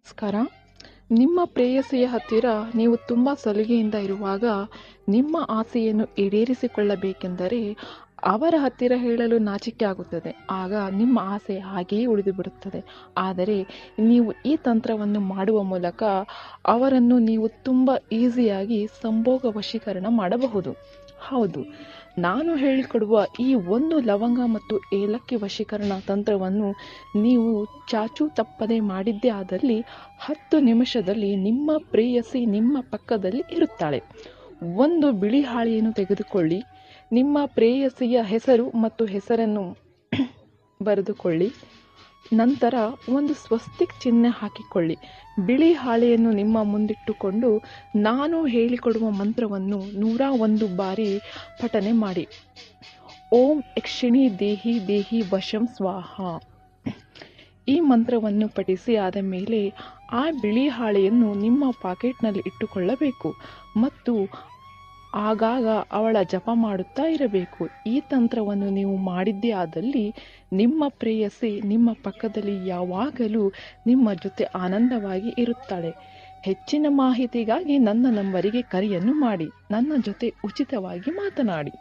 ನಮಸ್ಕಾರ. ನಿಮ್ಮ ಪ್ರೇಯಸಿಯ ಹತ್ತಿರ ನೀವು ತುಂಬ ಸಲುಗೆಯಿಂದ ಇರುವಾಗ ನಿಮ್ಮ ಆಸೆಯನ್ನು ಈಡೇರಿಸಿಕೊಳ್ಳಬೇಕೆಂದರೆ ಅವರ ಹತ್ತಿರ ಹೇಳಲು ನಾಚಿಕೆ ಆಗುತ್ತದೆ. ಆಗ ನಿಮ್ಮ ಆಸೆ ಹಾಗೆಯೇ ಉಳಿದು ಬಿಡುತ್ತದೆ. ಆದರೆ ನೀವು ಈ ತಂತ್ರವನ್ನು ಮಾಡುವ ಮೂಲಕ ಅವರನ್ನು ನೀವು ತುಂಬ ಈಸಿಯಾಗಿ ಸಂಭೋಗ ವಶೀಕರಣ ಮಾಡಬಹುದು. ಹೌದು, ನಾನು ಹೇಳಿಕೊಡುವ ಈ ಒಂದು ಲವಂಗ ಮತ್ತು ಏಲಕ್ಕಿ ವಶೀಕರಣ ತಂತ್ರವನ್ನು ನೀವು ಚಾಚೂ ತಪ್ಪದೆ ಮಾಡಿದ್ದೇ ಆದಲ್ಲಿ 10 ನಿಮಿಷದಲ್ಲಿ ನಿಮ್ಮ ಪ್ರೇಯಸಿ ನಿಮ್ಮ ಪಕ್ಕದಲ್ಲಿ ಇರುತ್ತಾಳೆ. ಒಂದು ಬಿಳಿ ಹಾಳೆಯನ್ನು ತೆಗೆದುಕೊಳ್ಳಿ, ನಿಮ್ಮ ಪ್ರೇಯಸಿಯ ಹೆಸರು ಮತ್ತು ಹೆಸರನ್ನು ಬರೆದುಕೊಳ್ಳಿ. ನಂತರ ಒಂದು ಸ್ವಸ್ತಿಕ್ ಚಿಹ್ನೆ ಹಾಕಿಕೊಳ್ಳಿ. ಬಿಳಿ ಹಾಳೆಯನ್ನು ನಿಮ್ಮ ಮುಂದಿಟ್ಟುಕೊಂಡು ನಾನು ಹೇಳಿಕೊಡುವ ಮಂತ್ರವನ್ನು 101 ಬಾರಿ ಪಠನೆ ಮಾಡಿ. ಓಂ ಯಕ್ಷಿಣಿ ದೇಹಿ ದೇಹಿ ವಶಂ ಸ್ವಾಹ. ಈ ಮಂತ್ರವನ್ನು ಪಠಿಸಿ ಆದ ಮೇಲೆ ಆ ಬಿಳಿ ಹಾಳೆಯನ್ನು ನಿಮ್ಮ ಪಾಕೆಟ್ನಲ್ಲಿ ಇಟ್ಟುಕೊಳ್ಳಬೇಕು ಮತ್ತು ಆಗಾಗ ಅವಳ ಜಪ ಮಾಡುತ್ತಾ ಇರಬೇಕು. ಈ ತಂತ್ರವನ್ನು ನೀವು ಮಾಡಿದ್ದೇ ಆದಲ್ಲಿ ನಿಮ್ಮ ಪ್ರೇಯಸಿ ನಿಮ್ಮ ಪಕ್ಕದಲ್ಲಿ ಯಾವಾಗಲೂ ನಿಮ್ಮ ಜೊತೆ ಆನಂದವಾಗಿ ಇರುತ್ತಾಳೆ. ಹೆಚ್ಚಿನ ಮಾಹಿತಿಗಾಗಿ ನನ್ನ ನಂಬರಿಗೆ ಕರೆಯನ್ನು ಮಾಡಿ, ನನ್ನ ಜೊತೆ ಉಚಿತವಾಗಿ ಮಾತನಾಡಿ.